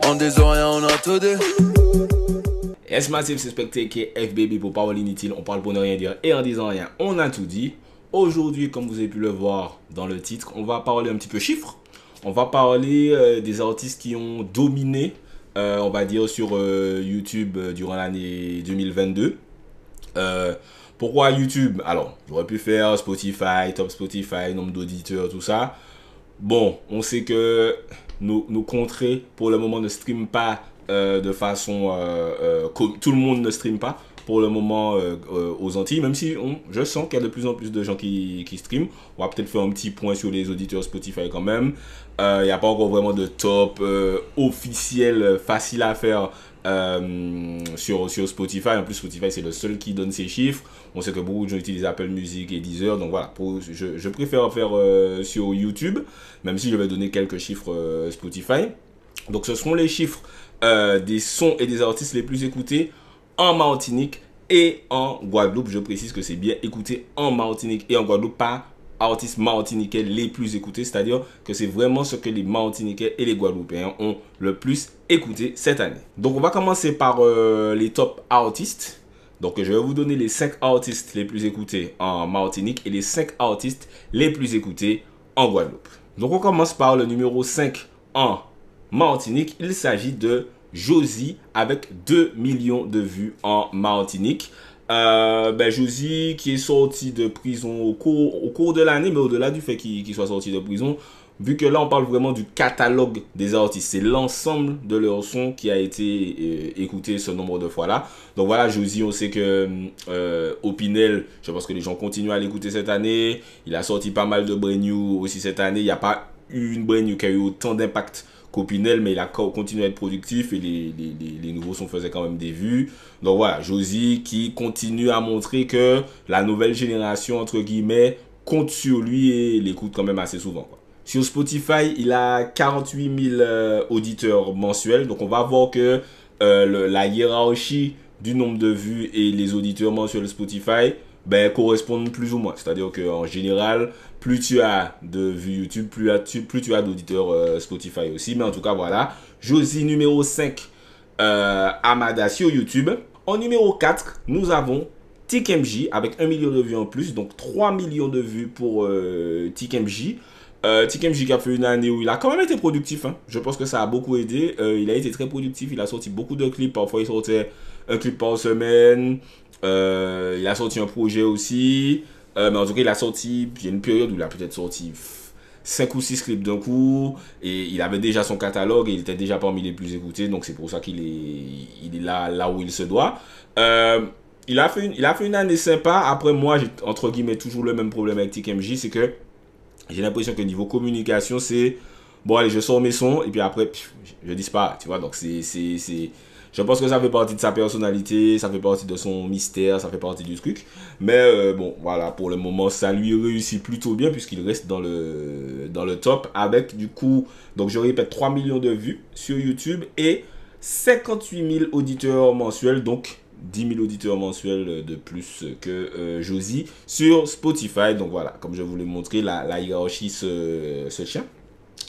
On des oreilles, on a tout dit. Yes Massive, c'est Spectre qui est FBB pour parole inutile. On parle pour ne rien dire et en disant rien, on a tout dit. Aujourd'hui, comme vous avez pu le voir dans le titre, on va parler un petit peu chiffres. On va parler des artistes qui ont dominé, on va dire, sur YouTube durant l'année 2022. Pourquoi YouTube? Alors, j'aurais pu faire Spotify, Top Spotify, nombre d'auditeurs, tout ça. Bon, on sait que nos contrées, pour le moment, ne streament pas de façon... tout le monde ne stream pas pour le moment aux Antilles, même si je sens qu'il y a de plus en plus de gens qui streament. On va peut-être faire un petit point sur les auditeurs Spotify quand même. Il n'y a pas encore vraiment de top officiel facile à faire sur Spotify. En plus, Spotify, c'est le seul qui donne ces chiffres. On sait que beaucoup de gens utilisent Apple Music et Deezer. Donc voilà, je préfère faire sur YouTube, même si je vais donner quelques chiffres Spotify. Donc ce seront les chiffres des sons et des artistes les plus écoutés en Martinique et en Guadeloupe. Je précise que c'est bien écouté en Martinique et en Guadeloupe, pas artistes martiniquais les plus écoutés. C'est-à-dire que c'est vraiment ce que les Martiniquais et les Guadeloupéens ont le plus écouté cette année. Donc on va commencer par les top artistes. Donc je vais vous donner les 5 artistes les plus écoutés en Martinique et les 5 artistes les plus écoutés en Guadeloupe. Donc on commence par le numéro 5 en Martinique. Il s'agit de Josie avec 2 millions de vues en Martinique. Josie qui est sorti de prison au cours de l'année, mais au-delà du fait qu'il soit sorti de prison, vu que là on parle vraiment du catalogue des artistes, c'est l'ensemble de leurs sons qui a été écouté ce nombre de fois là. Donc voilà, Josie, on sait que Opinel, je pense que les gens continuent à l'écouter cette année. Il a sorti pas mal de brand new aussi cette année. Il n'y a pas eu une brand new qui a eu autant d'impact qu'Opinel, mais il a continué à être productif et les nouveaux sons faisaient quand même des vues. Donc voilà, Josie qui continue à montrer que la nouvelle génération, entre guillemets, compte sur lui et l'écoute quand même assez souvent, quoi. Sur Spotify, il a 48 000 auditeurs mensuels. Donc on va voir que la hiérarchie du nombre de vues et les auditeurs mensuels Spotify correspondent plus ou moins. C'est-à-dire qu'en général, plus tu as de vues YouTube, plus tu as d'auditeurs Spotify aussi. Mais en tout cas, voilà. Josie numéro 5, Amada sur YouTube. En numéro 4, nous avons TikMJ avec 1 million de vues en plus. Donc 3 millions de vues pour TikMJ. TikMJ qui a fait une année où il a quand même été productif, hein. Je pense que ça a beaucoup aidé. Il a été très productif. Il a sorti beaucoup de clips. Parfois, il sortait un clip par semaine. Il a sorti un projet aussi. Mais en tout cas, il y a une période où il a peut-être sorti 5 ou 6 clips d'un coup. Et il avait déjà son catalogue et il était déjà parmi les plus écoutés. Donc, c'est pour ça qu'il est là où il se doit. Il a fait une année sympa. Après, moi, j'ai entre guillemets toujours le même problème avec TikMJ. C'est que j'ai l'impression que niveau communication, c'est bon, allez, je sors mes sons et puis après, je disparais, tu vois. Donc, je pense que ça fait partie de sa personnalité, ça fait partie de son mystère, ça fait partie du truc. Mais bon, voilà, pour le moment, ça lui réussit plutôt bien puisqu'il reste dans le top avec, du coup, donc je répète, 3 millions de vues sur YouTube et 58 000 auditeurs mensuels, donc 10 000 auditeurs mensuels de plus que Josie sur Spotify. Donc voilà, comme je vous l'ai montré, la hiérarchie se tient.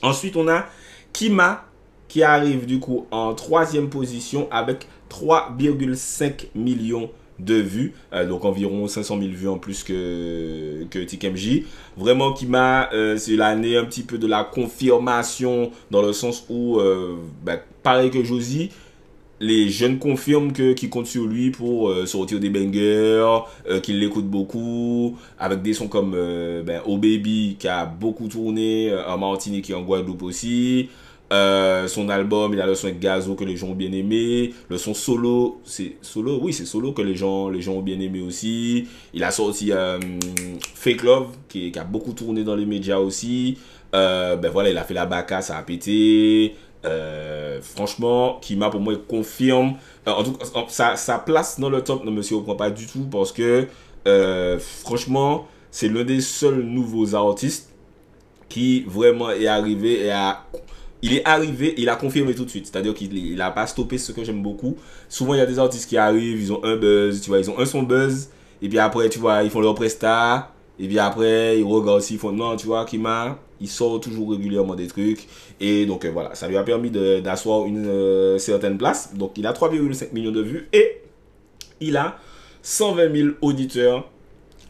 Ensuite, on a Kima qui arrive du coup en 3e position avec 3,5 millions de vues. Donc environ 500 000 vues en plus que TikMJ. Vraiment Kima, c'est l'année un petit peu de la confirmation dans le sens où, pareil que Josie, les jeunes confirment qu'ils comptent sur lui pour sortir des bangers, qu'ils l'écoutent beaucoup, avec des sons comme Oh Baby qui a beaucoup tourné en Martinique et en Guadeloupe aussi. Son album, il a le son avec Gazo que les gens ont bien aimé. Le son Solo, c'est Solo, oui c'est Solo que les gens ont bien aimé aussi. Il a sorti Fake Love qui a beaucoup tourné dans les médias aussi. Voilà, il a fait la Baka, ça a pété. Franchement, Kima pour moi il confirme. En tout cas, sa place dans le top ne me surprend pas du tout parce que franchement, c'est l'un des seuls nouveaux artistes qui vraiment est arrivé il a confirmé tout de suite. C'est-à-dire qu'il n'a pas stoppé, ce que j'aime beaucoup. Souvent, il y a des artistes qui arrivent, ils ont un buzz, tu vois, ils ont un son buzz, et puis après, tu vois, ils font leur presta, et puis après, ils regardent aussi, ils font non, tu vois, Kima, il sort toujours régulièrement des trucs. Et donc voilà, ça lui a permis d'asseoir une certaine place. Donc il a 3,5 millions de vues et il a 120 000 auditeurs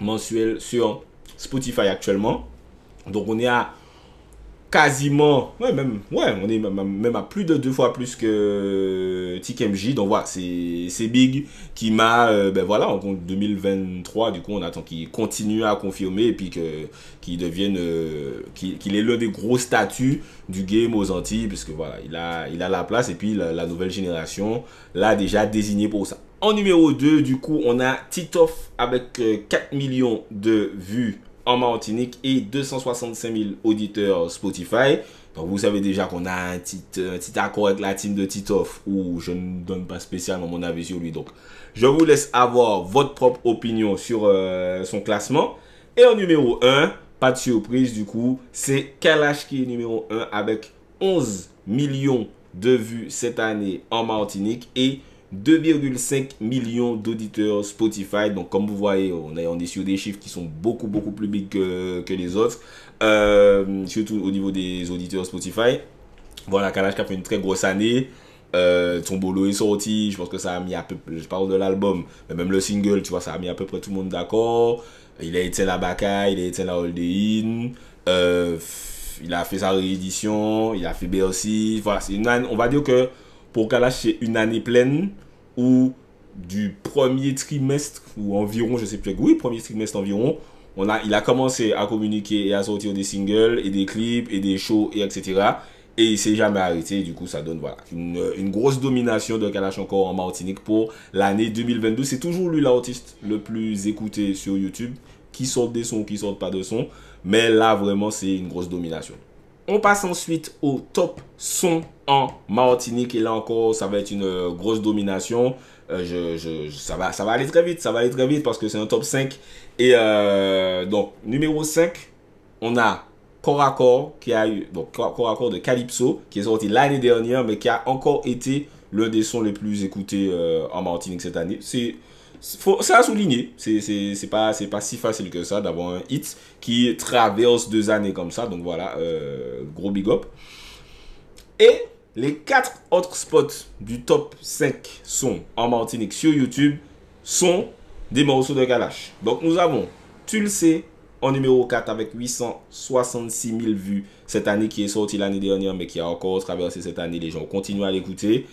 mensuels sur Spotify actuellement. Donc on est à quasiment, on est même à plus de 2 fois plus que TikMJ. Donc voilà, c'est big qui m'a, voilà, en 2023, du coup, on attend qu'il continue à confirmer et puis qu'il devienne, qu'il ait l'un des gros statuts du game aux Antilles, puisque voilà, il a la place et puis la nouvelle génération l'a déjà désigné pour ça. En numéro 2, du coup, on a Titoff avec 4 millions de vues en Martinique et 265 000 auditeurs Spotify. Donc vous savez déjà qu'on a un petit accord avec la team de Titoff où je ne donne pas spécialement mon avis sur lui. Donc je vous laisse avoir votre propre opinion sur son classement. Et en numéro 1, pas de surprise du coup, c'est Kalash qui est numéro 1 avec 11 millions de vues cette année en Martinique et 2,5 millions d'auditeurs Spotify. Donc comme vous voyez, on est sur des chiffres qui sont beaucoup plus big que les autres, surtout au niveau des auditeurs Spotify. Voilà, Kalash qui a fait une très grosse année. Son bolo est sorti, je pense que ça a mis à peu près, je parle de l'album, mais même le single, tu vois, ça a mis à peu près tout le monde d'accord. Il a été la Baka, il a été la Holding, il a fait sa réédition, il a fait Bercy. Voilà, c'est on va dire que pour Kalash, c'est une année pleine où du premier trimestre ou environ, je sais plus, oui, premier trimestre environ, il a commencé à communiquer et à sortir des singles et des clips et des shows et etc. Et il s'est jamais arrêté. Du coup, ça donne voilà une grosse domination de Kalash encore en Martinique pour l'année 2022. C'est toujours lui l'artiste le plus écouté sur YouTube, qui sort des sons, qui sort pas de sons. Mais là, vraiment, c'est une grosse domination. On passe ensuite au top son en Martinique. Et là encore, ça va être une grosse domination. Ça va aller très vite. Ça va aller très vite parce que c'est un top 5. Et donc, numéro 5, on a Corps à Corps qui a eu, donc Corps à Corps de Calypso, qui est sorti l'année dernière, mais qui a encore été l'un des sons les plus écoutés en Martinique cette année. C'est à souligner, c'est pas si facile que ça d'avoir un hit qui traverse 2 années comme ça. Donc voilà, gros big up. Et les 4 autres spots du top 5 sons en Martinique sur YouTube sont des morceaux de Kalash. Donc nous avons Tu le sais en numéro 4 avec 866 000 vues cette année, qui est sorti l'année dernière mais qui a encore traversé cette année. Les gens continuent à l'écouter.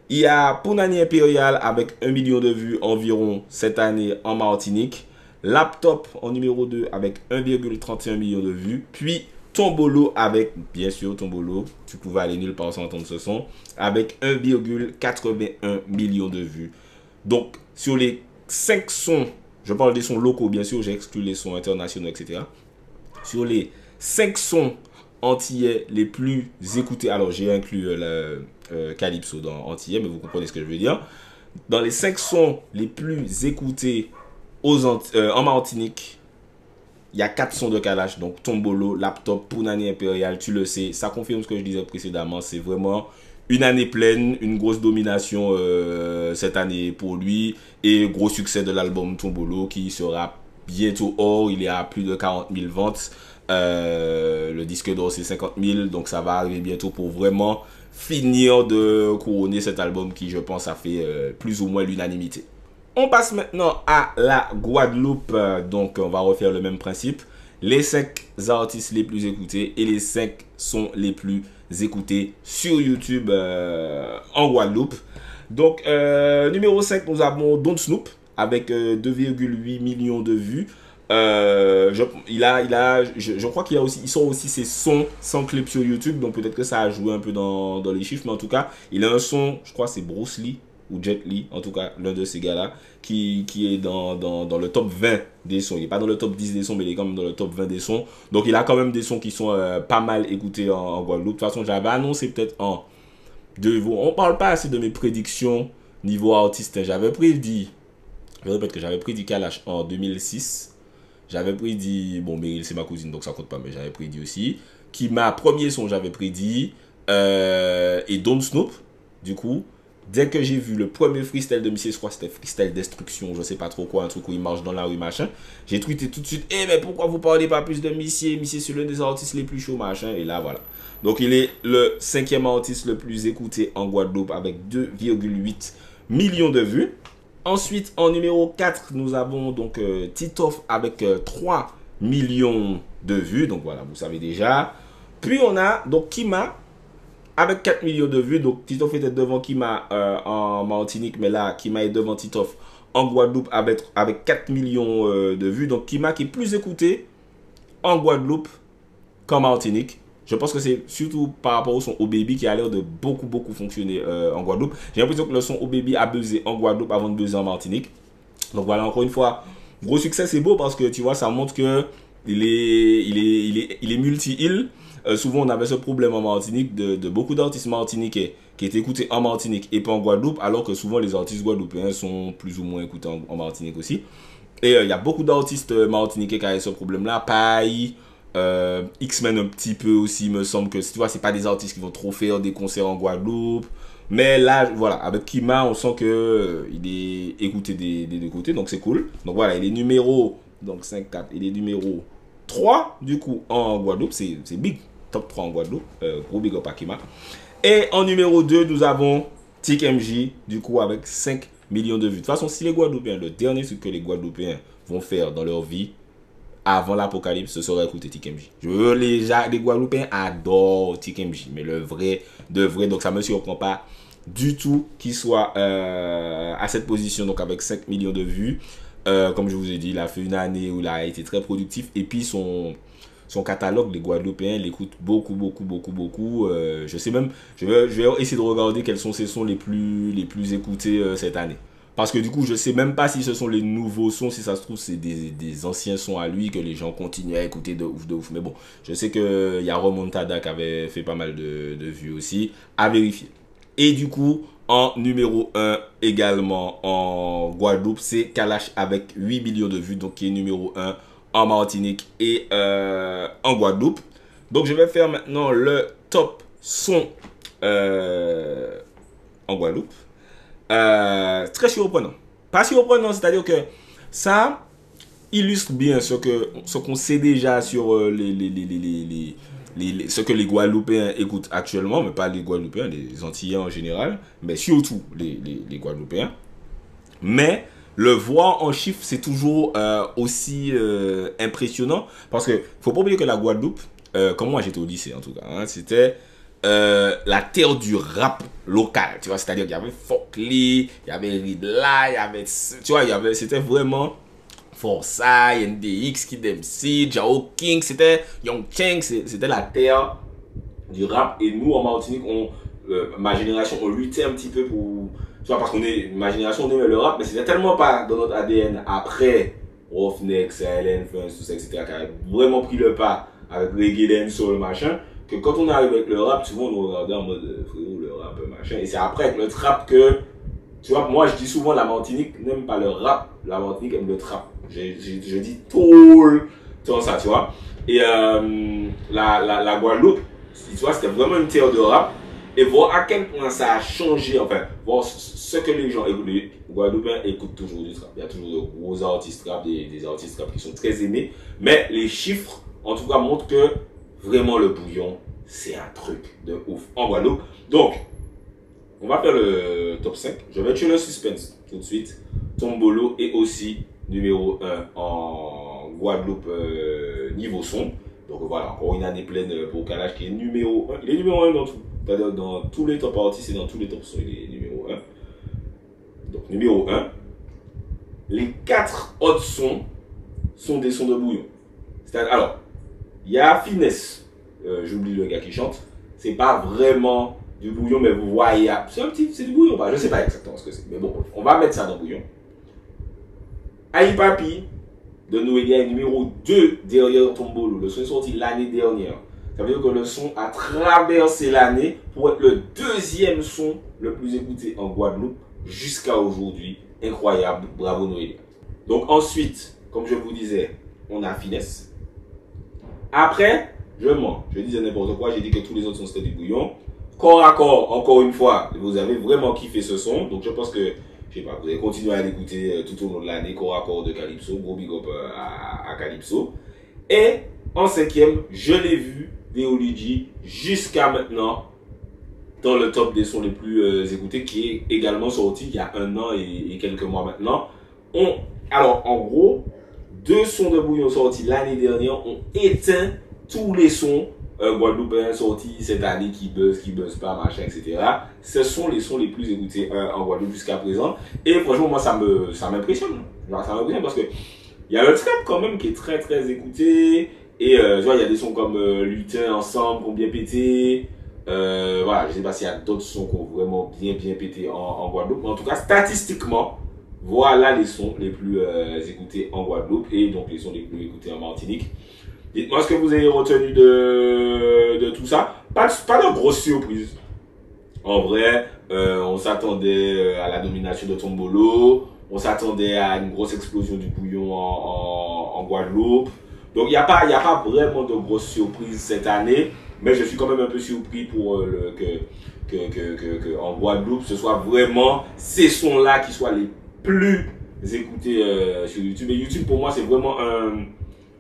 Il y a Punani Impérial avec 1 million de vues environ cette année en Martinique. Laptop en numéro 2 avec 1,31 million de vues. Puis Tombolo avec, bien sûr, Tombolo, tu pouvais aller nulle part sans entendre ce son, avec 1,81 million de vues. Donc, sur les 5 sons, je parle des sons locaux, bien sûr, j'ai exclu les sons internationaux, etc. Sur les 5 sons antillais les plus écoutés, alors j'ai inclus Calypso dans antillais, mais vous comprenez ce que je veux dire. Dans les 5 sons les plus écoutés en Martinique, il y a 4 sons de Kalash, donc Tombolo, Laptop, Punani Impérial, tu le sais. Ça confirme ce que je disais précédemment. C'est vraiment une année pleine, une grosse domination cette année pour lui. Et gros succès de l'album Tombolo qui sera bientôt hors. Il est à plus de 40 000 ventes. Le disque d'or c'est 50 000. Donc ça va arriver bientôt pour vraiment finir de couronner cet album qui, je pense, a fait plus ou moins l'unanimité. On passe maintenant à la Guadeloupe. Donc on va refaire le même principe. Les 5 artistes les plus écoutés et les 5 sons les plus écoutés sur YouTube en Guadeloupe. Donc numéro 5, nous avons Don't Snoop avec 2,8 millions de vues. Je crois qu'il sort aussi ses sons sans clip sur YouTube. Donc peut-être que ça a joué un peu dans les chiffres. Mais en tout cas, il a un son, je crois c'est Bruce Lee ou Jet Li, en tout cas l'un de ces gars-là, qui est dans le top 20 des sons. Il n'est pas dans le top 10 des sons, mais il est quand même dans le top 20 des sons. Donc il a quand même des sons qui sont pas mal écoutés en Guadeloupe. De toute façon, j'avais annoncé peut-être on parle pas assez de mes prédictions niveau artiste. J'avais prédit, je répète que j'avais prédit Kalash en 2006. J'avais prédit, bon, Meryl c'est ma cousine, donc ça compte pas, mais j'avais prédit aussi. Premier son, j'avais prédit, et Don't Snoop, du coup. Dès que j'ai vu le premier freestyle de Missy, je crois que c'était freestyle destruction, je sais pas trop quoi, un truc où il marche dans la rue, machin. J'ai tweeté tout de suite, mais pourquoi vous parlez pas plus de Missy? Missy, c'est l'un des artistes les plus chauds, machin. Et là, voilà. Donc, il est le 5e artiste le plus écouté en Guadeloupe avec 2,8 millions de vues. Ensuite, en numéro 4, nous avons donc Titoff avec 3 millions de vues. Donc, voilà, vous savez déjà. Puis, on a donc Kima avec 4 millions de vues. Donc, Titoff était devant Kima en Martinique. Mais là, Kima est devant Titoff en Guadeloupe avec 4 millions de vues. Donc, Kima qui est plus écouté en Guadeloupe qu'en Martinique. Je pense que c'est surtout par rapport au son Oh Baby qui a l'air de beaucoup fonctionner en Guadeloupe. J'ai l'impression que le son Oh Baby a buzzé en Guadeloupe avant de buzzer en Martinique. Donc voilà, encore une fois, gros succès, c'est beau parce que tu vois, ça montre que il est multi-île. Souvent, on avait ce problème en Martinique de beaucoup d'artistes martiniquais qui étaient écoutés en Martinique et pas en Guadeloupe, alors que souvent les artistes guadeloupéens sont plus ou moins écoutés en Martinique aussi. Et il y a beaucoup d'artistes martiniquais qui avaient ce problème-là. Paille. X-Men un petit peu aussi, il me semble que tu vois, c'est pas des artistes qui vont trop faire des concerts en Guadeloupe, mais là voilà, avec Kima on sent que il est écouté des deux côtés, donc c'est cool. Donc voilà, il est numéro donc 5-4, il est numéro 3 du coup en Guadeloupe, c'est big, top 3 en Guadeloupe, gros big up à Kima. Et en numéro 2 nous avons Tic MJ du coup avec 5 millions de vues. De toute façon, si les Guadeloupéens, le dernier truc que les Guadeloupéens vont faire dans leur vie avant l'apocalypse, ce serait écouter Tic MJ. Les Guadeloupéens adorent Tic MJ, mais le vrai, de vrai, donc ça ne me surprend pas du tout qu'il soit à cette position, donc avec 5 millions de vues. Comme je vous ai dit, il a fait une année où il a été très productif, et puis son catalogue, les Guadeloupéens l'écoutent beaucoup. Je sais même, je vais essayer de regarder quels sont ses sons les plus écoutés cette année. Parce que du coup, je sais même pas si ce sont les nouveaux sons, si ça se trouve, c'est des anciens sons à lui que les gens continuent à écouter de ouf. Mais bon, je sais qu'il y a Remontada qui avait fait pas mal de vues aussi, à vérifier. Et du coup, en numéro 1 également en Guadeloupe, c'est Kalash avec 8 millions de vues, donc qui est numéro 1 en Martinique et en Guadeloupe. Donc je vais faire maintenant le top son en Guadeloupe. Très surprenant. Pas surprenant, c'est-à-dire que ça illustre bien ce qu'on sait déjà sur ce que les Guadeloupéens écoutent actuellement, mais pas les Guadeloupéens, les Antillais en général, mais surtout les Guadeloupéens. Mais le voir en chiffres, c'est toujours aussi impressionnant, parce que faut pas oublier que la Guadeloupe, comme moi j'étais au lycée en tout cas, hein, c'était la terre du rap local, tu vois, c'est-à-dire qu'il y avait Folkley, il y avait Ridla, il y avait, tu vois, c'était vraiment Forza, NDX, Kid MC, Jao King, c'était Young Cheng, c'était la terre du rap. Et nous en Martinique, ma génération, on luttait un petit peu pour, tu vois, parce ma génération, on aimait le rap, mais c'était tellement pas dans notre ADN après Roughneck, CLN, Funk, tout ça, etc., qui avait vraiment pris le pas avec reggae, dancehall, machin, que quand on arrive avec le rap, souvent on nous regardait en mode frérot, le rap, machin. Et c'est après avec le trap que, tu vois, moi je dis souvent la Martinique n'aime pas le rap, la Martinique aime le trap. Je dis tout le temps ça, tu vois. Et la Guadeloupe, tu vois, c'était vraiment une terre de rap. Et voir à quel point ça a changé, enfin, voir ce que les gens écoutent. Les Guadeloupéens écoutent toujours du trap. Il y a toujours de gros artistes rap, des artistes rap qui sont très aimés. Mais les chiffres, en tout cas, montrent que vraiment le bouillon, c'est un truc de ouf en Guadeloupe. Donc, on va faire le top 5. Je vais tuer le suspense tout de suite. Tombolo est aussi numéro 1 en Guadeloupe niveau son. Donc voilà, encore une année pleine pour Kalash qui est numéro 1. Il est numéro 1 dans tout. C'est-à-dire dans tous les top artistes et dans tous les top sons, il est numéro 1. Donc numéro 1. Les 4 autres sons sont des sons de bouillon. C'est-à-dire, alors, il y a Finesse. J'oublie le gars qui chante. C'est pas vraiment du bouillon, mais vous voyez, c'est du bouillon. Je sais pas exactement ce que c'est. Mais bon, on va mettre ça dans le bouillon. Aïe Papi de Noélia est numéro 2 derrière Tombolo. Le son est sorti l'année dernière. Ça veut dire que le son a traversé l'année pour être le deuxième son le plus écouté en Guadeloupe jusqu'à aujourd'hui. Incroyable, bravo Noélia. Donc ensuite, comme je vous disais, on a Finesse. Après, je mens, je disais n'importe quoi, j'ai dit que tous les autres sons c'était du bouillon. corps à corps, encore une fois, vous avez vraiment kiffé ce son. Donc je pense que, je sais pas, vous allez continuer à l'écouter tout au long de l'année, corps à corps de Calypso. Gros big up à Calypso. Et en cinquième, je l'ai vu, Deoluigi, jusqu'à maintenant, dans le top des sons les plus écoutés, qui est également sorti il y a 1 an et quelques mois maintenant. Alors, en gros, 2 sons de Bouillon sortis l'année dernière ont éteint tous les sons guadeloupéens sortis cette année qui buzz pas, machin, etc. Ce sont les sons les plus écoutés en Guadeloupe jusqu'à présent. Et franchement, moi, ça m'impressionne. Ça m'impressionne parce que il y a le trap quand même qui est très très écouté. Et tu vois, il y a des sons comme Lutin ensemble qui ont bien pété. Voilà, je sais pas s'il y a d'autres sons qui ont vraiment bien pété en Guadeloupe. Mais en tout cas, statistiquement, voilà les sons les plus écoutés en Guadeloupe et donc les sons les plus écoutés en Martinique. Dites-moi ce que vous avez retenu de tout ça. Pas de grosses surprises. En vrai, on s'attendait à la domination de Tombolo. On s'attendait à une grosse explosion du bouillon en Guadeloupe. Donc il n'y a pas vraiment de grosses surprises cette année. Mais je suis quand même un peu surpris pour que en Guadeloupe, ce soit vraiment ces sons-là qui soient les plus écoutés sur YouTube. Et YouTube, pour moi, c'est vraiment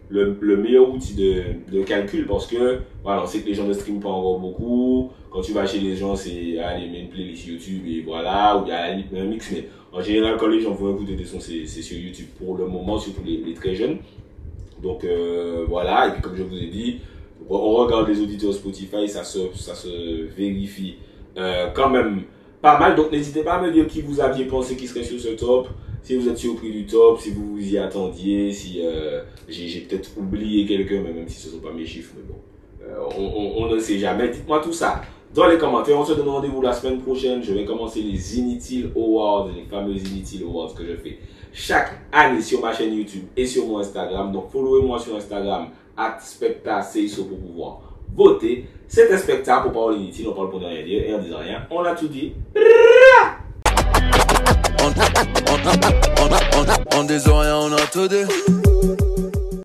le meilleur outil de calcul parce que voilà, on sait que les gens ne streament pas encore beaucoup. Quand tu vas chez les gens, c'est allez, mets une playlist YouTube et voilà, ou il y a un mix. Mais en général, quand les gens vont écouter des sons, c'est sur YouTube pour le moment, surtout les très jeunes. Donc voilà, et puis comme je vous ai dit, on regarde les auditeurs Spotify, ça se vérifie quand même pas mal. Donc n'hésitez pas à me dire qui vous aviez pensé qui serait sur ce top, si vous êtes surpris du top, si vous vous y attendiez, si j'ai peut-être oublié quelqu'un, même si ce ne sont pas mes chiffres, mais bon, on ne sait jamais. Dites-moi tout ça dans les commentaires. On se donne rendez-vous la semaine prochaine. Je vais commencer les Initil Awards, les fameux Initil Awards que je fais chaque année sur ma chaîne YouTube et sur mon Instagram. Donc followez-moi sur Instagram @spectaceiso pour pouvoir voter. C'était Specta pour Parole Inutile. On parle pour ne rien dire et en disant rien, on a tout dit. En disant rien, on a tout dit.